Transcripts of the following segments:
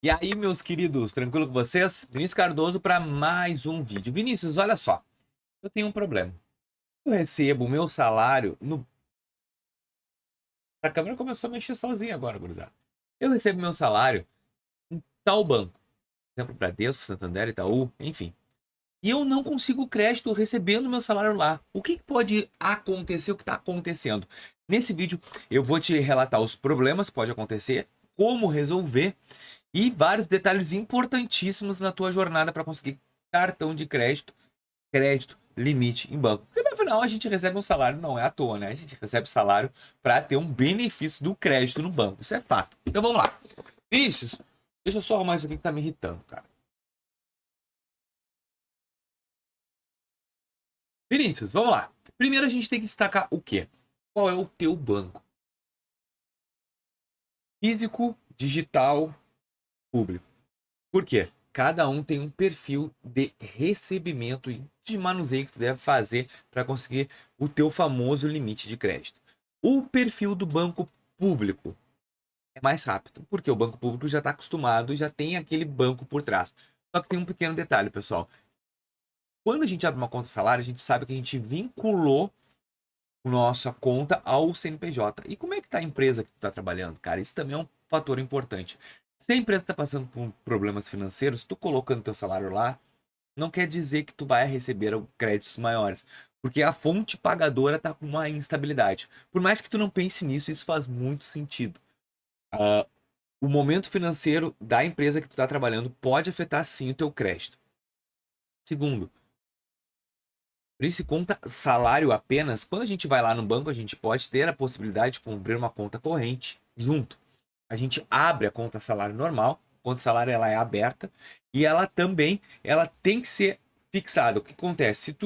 E aí, meus queridos, tranquilo com vocês? Vinícius Cardoso para mais um vídeo. Vinícius, olha só, eu tenho um problema. Eu recebo o meu salário no... A câmera começou a mexer sozinha agora, gurizada. Eu recebo meu salário em tal banco. Por exemplo, Bradesco, Santander, Itaú, enfim. E eu não consigo crédito recebendo meu salário lá. O que pode acontecer? O que está acontecendo? Nesse vídeo eu vou te relatar os problemas que pode acontecer, como resolver e vários detalhes importantíssimos na tua jornada para conseguir cartão de crédito, limite em banco. Porque no final a gente recebe um salário, não é à toa, né? A gente recebe salário para ter um benefício do crédito no banco. Isso é fato. Então vamos lá. Vinícius, deixa eu só arrumar isso aqui que tá me irritando, cara. Vinícius, vamos lá. Primeiro a gente tem que destacar o quê? Qual é o teu banco? Físico, digital, público. Por quê? Cada um tem um perfil de recebimento e de manuseio que tu deve fazer para conseguir o teu famoso limite de crédito. O perfil do banco público é mais rápido, porque o banco público já está acostumado, já tem aquele banco por trás. Só que tem um pequeno detalhe, pessoal. Quando a gente abre uma conta salário, a gente sabe que a gente vinculou nossa conta ao CNPJ. E como é que está a empresa que tu está trabalhando, cara? Isso também é um fator importante. Se a empresa está passando por problemas financeiros, tu colocando teu salário lá, não quer dizer que tu vai receber créditos maiores, porque a fonte pagadora está com uma instabilidade. Por mais que tu não pense nisso, isso faz muito sentido. O momento financeiro da empresa que tu está trabalhando pode afetar sim o teu crédito. Segundo, se conta salário apenas, quando a gente vai lá no banco, a gente pode ter a possibilidade de abrir uma conta corrente junto. A gente abre a conta salário normal, a conta salário ela é aberta e ela também ela tem que ser fixada. O que acontece? Se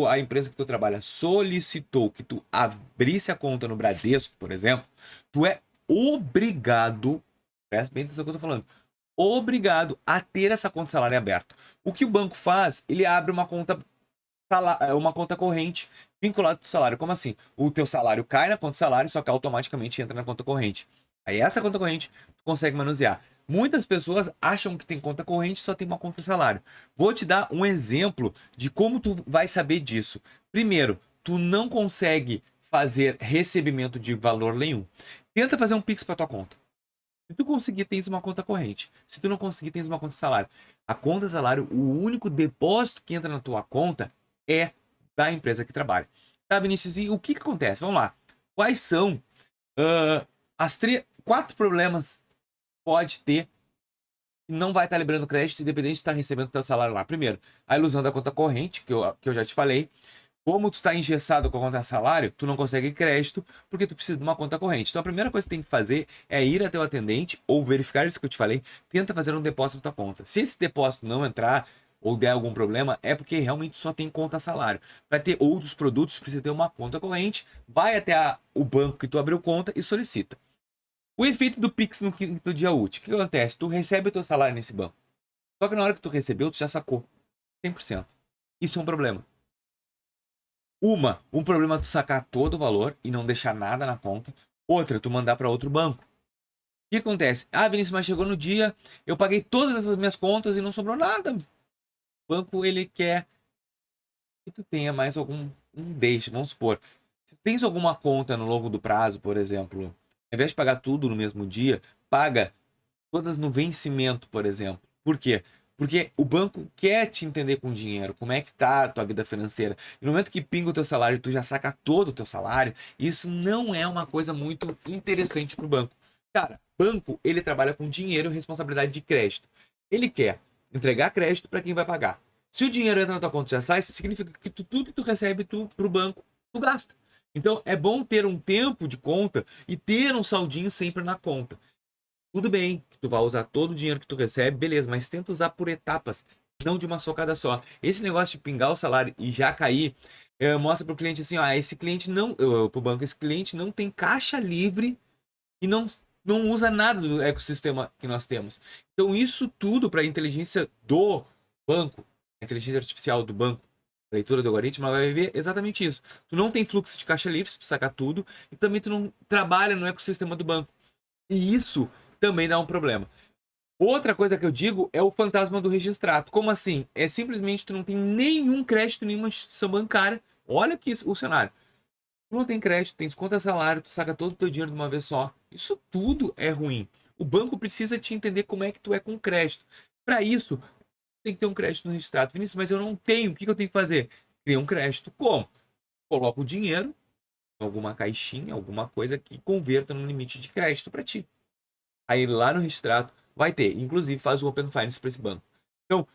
a empresa que tu trabalha solicitou que tu abrisse a conta no Bradesco, por exemplo, tu é obrigado, presta bem atenção no que eu tô falando, obrigado a ter essa conta salário aberta. O que o banco faz? Ele abre uma conta corrente vinculada ao salário. Como assim? O teu salário cai na conta salário, só que automaticamente entra na conta corrente. Aí essa conta corrente tu consegue manusear. Muitas pessoas acham que tem conta corrente e só tem uma conta salário. Vou te dar um exemplo de como tu vai saber disso. Primeiro, tu não consegue fazer recebimento de valor nenhum. Tenta fazer um Pix para tua conta. Se tu conseguir, tens uma conta corrente. Se tu não conseguir, tens uma conta salário. A conta salário, o único depósito que entra na tua conta é da empresa que trabalha. Tá, Vinícius? E o que acontece? Vamos lá. Quais são as quatro problemas que pode ter e não vai estar liberando crédito, independente de estar recebendo teu salário lá? Primeiro, a ilusão da conta corrente, que eu já te falei. Como tu está engessado com a conta salário, tu não consegue crédito porque tu precisa de uma conta corrente. Então a primeira coisa que tu tem que fazer é ir até o atendente ou verificar isso que eu te falei, tenta fazer um depósito na tua conta. Se esse depósito não entrar ou der algum problema, é porque realmente só tem conta salário. Para ter outros produtos, precisa ter uma conta corrente, vai até o banco que tu abriu conta e solicita. O efeito do Pix no quinto dia útil. O que acontece? Tu recebe o teu salário nesse banco. Só que na hora que tu recebeu, tu já sacou 100%. Isso é um problema. Um problema é tu sacar todo o valor e não deixar nada na conta. Outra, tu mandar para outro banco. O que acontece? Ah, Vinícius, mas chegou no dia, eu paguei todas essas minhas contas e não sobrou nada. O banco, ele quer que tu tenha mais um deixe, vamos supor. Se tens alguma conta no longo do prazo, por exemplo, ao invés de pagar tudo no mesmo dia, paga todas no vencimento, por exemplo. Por quê? Porque o banco quer te entender com dinheiro, como é que tá a tua vida financeira. E no momento que pinga o teu salário, tu já saca todo o teu salário, isso não é uma coisa muito interessante pro banco. Cara, banco, ele trabalha com dinheiro e responsabilidade de crédito. Ele quer entregar crédito para quem vai pagar. Se o dinheiro entra na tua conta e já sai, significa que tudo que tu recebe pro banco, tu gasta. Então é bom ter um tempo de conta e ter um saldinho sempre na conta. Tudo bem que tu vai usar todo o dinheiro que tu recebe, beleza, mas tenta usar por etapas, não de uma socada só. Esse negócio de pingar o salário e já cair, mostra pro cliente assim, ó, esse cliente não, pro banco, esse cliente não tem caixa livre e não usa nada do ecossistema que nós temos. Então isso tudo para a inteligência do banco, a inteligência artificial do banco, a leitura do algoritmo, ela vai ver exatamente isso. Tu não tem fluxo de caixa livre, se tu sacar tudo, e também tu não trabalha no ecossistema do banco. E isso também dá um problema. Outra coisa que eu digo é o fantasma do registrado. Como assim? É simplesmente tu não tem nenhum crédito em nenhuma instituição bancária. Olha aqui o cenário. Tu não tem crédito, tem desconto salário, tu saca todo o teu dinheiro de uma vez só. Isso tudo é ruim. O banco precisa te entender como é que tu é com crédito. Para isso, tem que ter um crédito no registrado. Vinícius, mas eu não tenho. O que eu tenho que fazer? Criar um crédito. Como? Coloca o dinheiro em alguma caixinha, alguma coisa que converta num limite de crédito para ti. Aí lá no registrado vai ter, inclusive faz o Open Finance para esse banco. Então,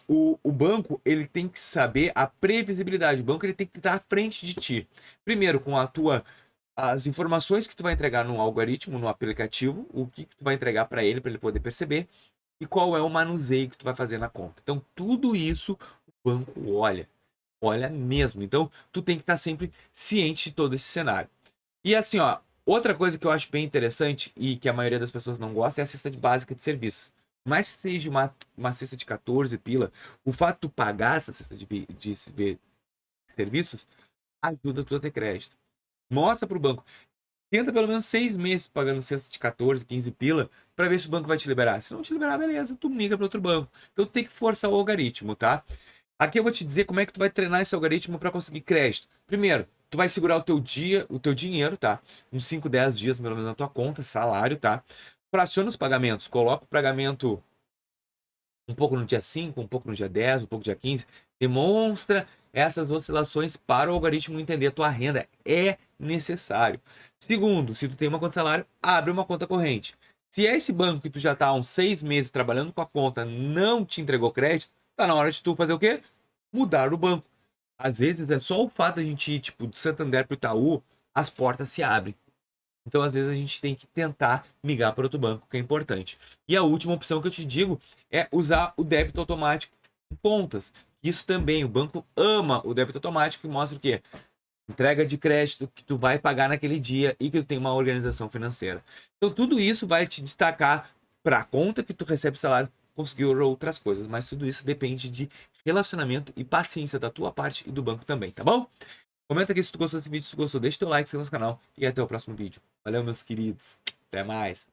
o banco ele tem que saber a previsibilidade. O banco ele tem que estar à frente de ti. Primeiro, com as informações que tu vai entregar no algoritmo, no aplicativo, o que tu vai entregar para ele poder perceber, e qual é o manuseio que tu vai fazer na conta. Então, tudo isso o banco olha mesmo. Então, tu tem que estar sempre ciente de todo esse cenário. E assim, ó, outra coisa que eu acho bem interessante e que a maioria das pessoas não gosta é a cesta básica de serviços. Mas se seja uma cesta de 14 pila, o fato de tu pagar essa cesta de serviços ajuda tu a ter crédito. Mostra pro banco. Tenta pelo menos 6 meses pagando cesta de 14, 15 pila para ver se o banco vai te liberar. Se não te liberar, beleza, tu migra para outro banco. Então tu tem que forçar o algoritmo, tá? Aqui eu vou te dizer como é que tu vai treinar esse algoritmo para conseguir crédito. Primeiro, tu vai segurar o teu dinheiro, tá? Uns 5, 10 dias pelo menos na tua conta, salário, tá? Fraciona os pagamentos, coloca o pagamento um pouco no dia 5, um pouco no dia 10, um pouco no dia 15. Demonstra essas oscilações para o algoritmo entender a tua renda. É necessário. Segundo, se tu tem uma conta de salário, abre uma conta corrente. Se é esse banco que tu já está há uns 6 meses trabalhando com a conta não te entregou crédito, tá na hora de tu fazer o quê? Mudar o banco. Às vezes é só o fato de a gente ir, tipo, de Santander para o Itaú, as portas se abrem. Então, às vezes, a gente tem que tentar migrar para outro banco, que é importante. E a última opção que eu te digo é usar o débito automático em contas. Isso também, o banco ama o débito automático e mostra o quê? Entrega de crédito que tu vai pagar naquele dia e que tu tem uma organização financeira. Então, tudo isso vai te destacar para a conta que tu recebe salário, conseguir outras coisas. Mas tudo isso depende de relacionamento e paciência da tua parte e do banco também, tá bom? Comenta aqui se tu gostou desse vídeo, se tu gostou, deixa teu like, se inscreve no canal e até o próximo vídeo. Valeu, meus queridos. Até mais.